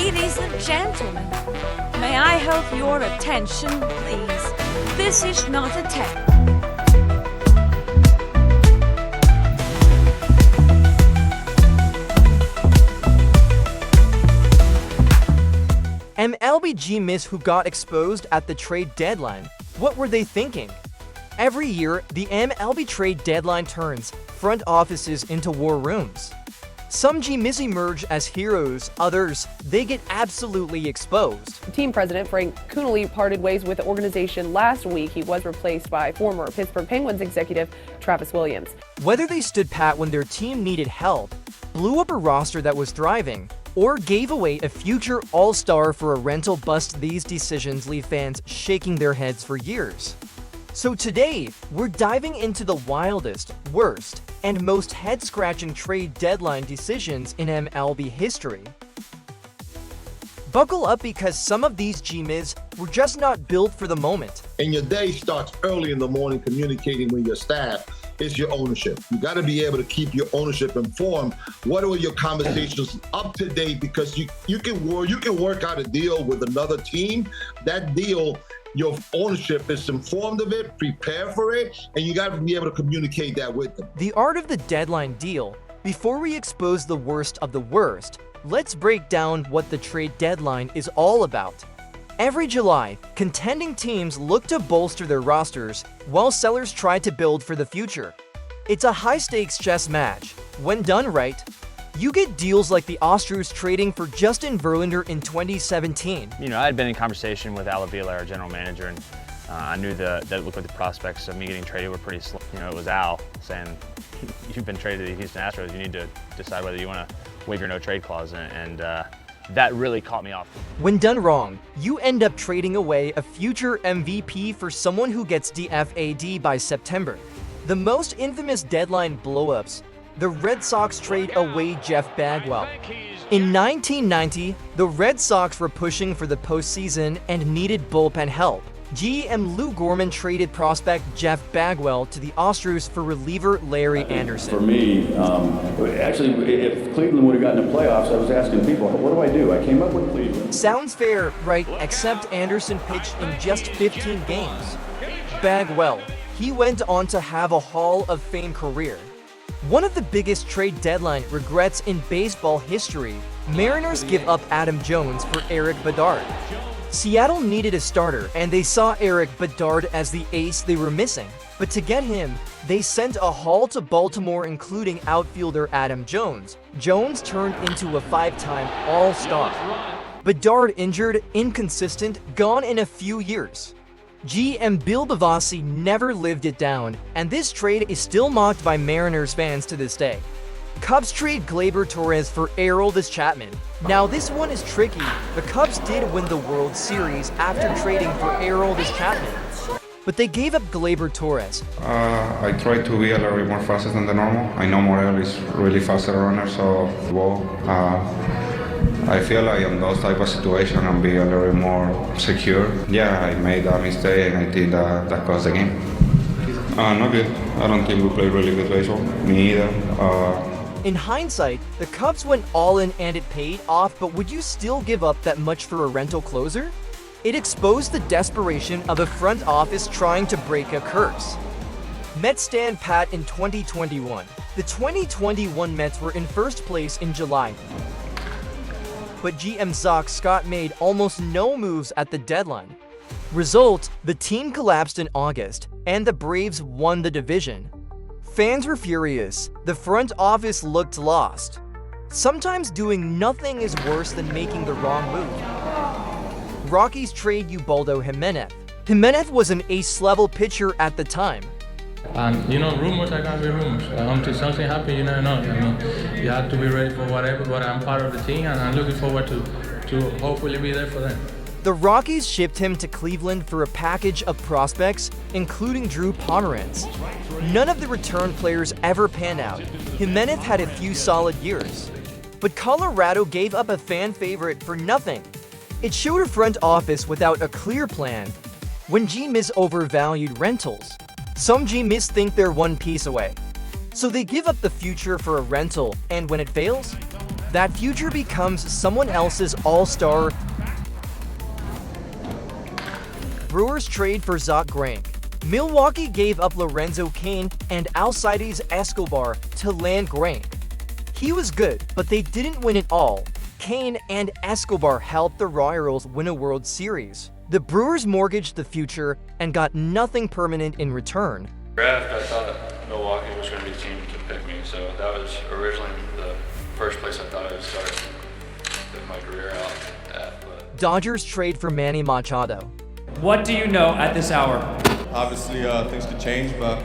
Ladies and gentlemen, may I have your attention, please? This is not a test. MLB GMs who got exposed at the trade deadline. What were they thinking? Every year, the MLB trade deadline turns front offices into war rooms. Some GMs emerge as heroes, others, they get absolutely exposed. Team president Frank Coonelly parted ways with the organization last week. He was replaced by former Pittsburgh Penguins executive Travis Williams. Whether they stood pat when their team needed help, blew up a roster that was thriving, or gave away a future all-star for a rental bust, these decisions leave fans shaking their heads for years. So today, we're diving into the wildest, worst, and most head-scratching trade deadline decisions in MLB history. Buckle up because some of these GMs were just not built for the moment. And your day starts early in the morning communicating with your staff. It's your ownership. You got to be able to keep your ownership informed. What are your conversations up to date? Because you can work out a deal with another team. That deal, your ownership is informed of it, prepare for it, and you got to be able to communicate that with them. The art of the deadline deal. Before we expose the worst of the worst, let's break down what the trade deadline is all about. Every July, contending teams look to bolster their rosters, while sellers try to build for the future. It's a high-stakes chess match. When done right, you get deals like the Astros trading for Justin Verlander in 2017. I had been in conversation with Al Avila, our general manager, and I knew that looked like the prospects of me getting traded were pretty slow. It was Al saying, "You've been traded to the Houston Astros. You need to decide whether you want to waive your no-trade clause," and that really caught me off. When done wrong, you end up trading away a future MVP for someone who gets DFA'd by September. The most infamous deadline blowups. The Red Sox trade away Jeff Bagwell. In 1990, the Red Sox were pushing for the postseason and needed bullpen help. GM Lou Gorman traded prospect Jeff Bagwell to the Astros for reliever Larry Anderson. For me, actually, if Cleveland would have gotten the playoffs, I was asking people, what do? I came up with Cleveland. Sounds fair, right? Except Anderson pitched in just 15 games. Bagwell, he went on to have a Hall of Fame career. One of the biggest trade deadline regrets in baseball history, Mariners give up Adam Jones for Eric Bedard. Seattle needed a starter, and they saw Eric Bedard as the ace they were missing. But to get him, they sent a haul to Baltimore, including outfielder Adam Jones. Jones turned into a 5-time All-Star. Bedard injured, inconsistent, gone in a few years. GM Bill Bavasi never lived it down, and this trade is still mocked by Mariners fans to this day. Cubs trade Gleyber Torres for Aroldis Chapman. Now this one is tricky. The Cubs did win the World Series after trading for Aroldis Chapman, but they gave up Gleyber Torres. I try to be a little bit more faster than the normal. I know Morel is really faster runner, so I feel like in those type of situation and be a little bit more secure. Yeah, I made a mistake and I think that caused the game. Not good. I don't think we played really good baseball. Me either. In hindsight, the Cubs went all in and it paid off, but would you still give up that much for a rental closer? It exposed the desperation of a front office trying to break a curse. Mets stand pat in 2021. The 2021 Mets were in first place in July, but GM Zach Scott made almost no moves at the deadline. Result, the team collapsed in August, and the Braves won the division. Fans were furious. The front office looked lost. Sometimes doing nothing is worse than making the wrong move. Rockies trade Ubaldo Jimenez. Jimenez was an ace-level pitcher at the time. And rumors are gonna be rumors. Until something happens, you never know. You have to be ready for whatever, but I'm part of the team and I'm looking forward to hopefully be there for them. The Rockies shipped him to Cleveland for a package of prospects, including Drew Pomeranz. None of the return players ever panned out. Jimenez had a few solid years. But Colorado gave up a fan favorite for nothing. It showed a front office without a clear plan. When GMs overvalued rentals, some GMs think they're one piece away. So they give up the future for a rental, and when it fails, that future becomes someone else's all-star. Brewers trade for Zach Greinke. Milwaukee gave up Lorenzo Cain and Alcides Escobar to land Greinke. He was good, but they didn't win it all. Cain and Escobar helped the Royals win a World Series. The Brewers mortgaged the future and got nothing permanent in return. Draft, I thought Milwaukee was going to be the team to pick me, so that was originally the first place I thought I would start my career out at. But Dodgers trade for Manny Machado. What do you know at this hour? Obviously, things could change, but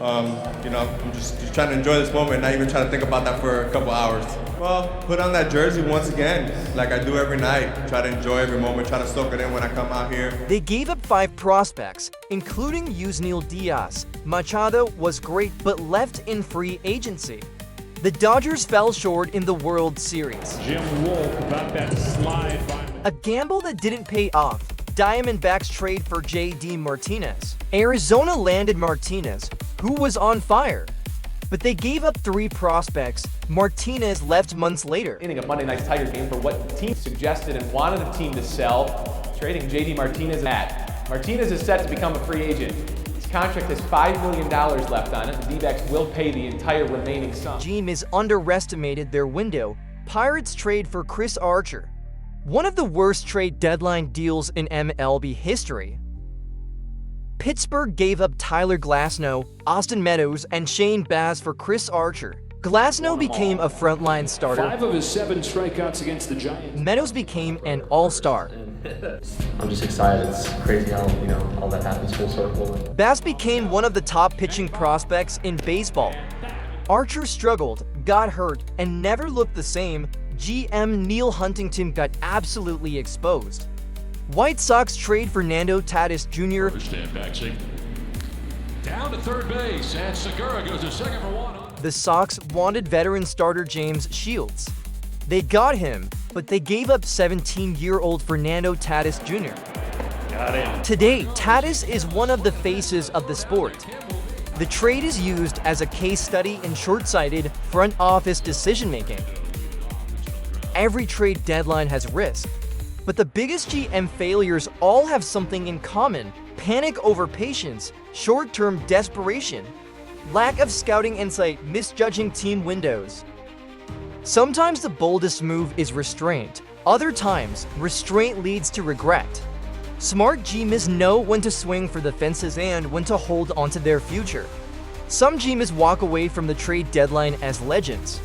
I'm just trying to enjoy this moment, not even trying to think about that for a couple hours. Well, put on that jersey once again, like I do every night. Try to enjoy every moment, try to soak it in when I come out here. They gave up 5 prospects, including Yusniel Diaz. Machado was great, but left in free agency. The Dodgers fell short in the World Series. Jim Wolf about that slide. A gamble that didn't pay off. Diamondbacks trade for J.D. Martinez. Arizona landed Martinez, who was on fire. But they gave up 3 prospects. Martinez left months later. Ending a Monday Night Tiger game for what the team suggested and wanted the team to sell, trading J.D. Martinez at. Martinez is set to become a free agent. His contract has $5 million left on it. The D-backs will pay the entire remaining sum. GMs underestimated their window. Pirates trade for Chris Archer. One of the worst trade deadline deals in MLB history. Pittsburgh gave up Tyler Glasnow, Austin Meadows, and Shane Baz for Chris Archer. Glasnow became a frontline starter. 5 of his 7 strikeouts against the Giants. Meadows became an all-star. I'm just excited. It's crazy how, all that happens full circle. Baz became one of the top pitching prospects in baseball. Archer struggled, got hurt, and never looked the same. GM Neil Huntington got absolutely exposed. White Sox trade Fernando Tatis Jr. Stand back, down to third base, and Segura goes to second for 1. The Sox wanted veteran starter James Shields. They got him, but they gave up 17-year-old Fernando Tatis Jr. Got him. Today, Tatis is one of the faces of the sport. The trade is used as a case study in short-sighted front office decision-making. Every trade deadline has risk, but the biggest GM failures all have something in common: panic over patience, short-term desperation, lack of scouting insight, misjudging team windows. Sometimes the boldest move is restraint. Other times, restraint leads to regret. Smart GMs know when to swing for the fences and when to hold onto their future. Some GMs walk away from the trade deadline as legends.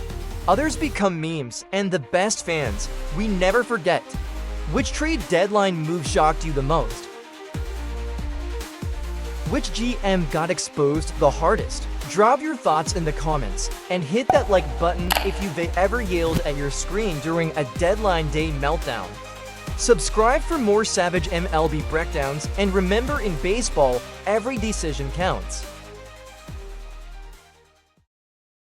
Others become memes, and the best fans, we never forget. Which trade deadline move shocked you the most? Which GM got exposed the hardest? Drop your thoughts in the comments, and hit that like button if you've ever yelled at your screen during a deadline day meltdown. Subscribe for more savage MLB breakdowns, and remember, in baseball, every decision counts.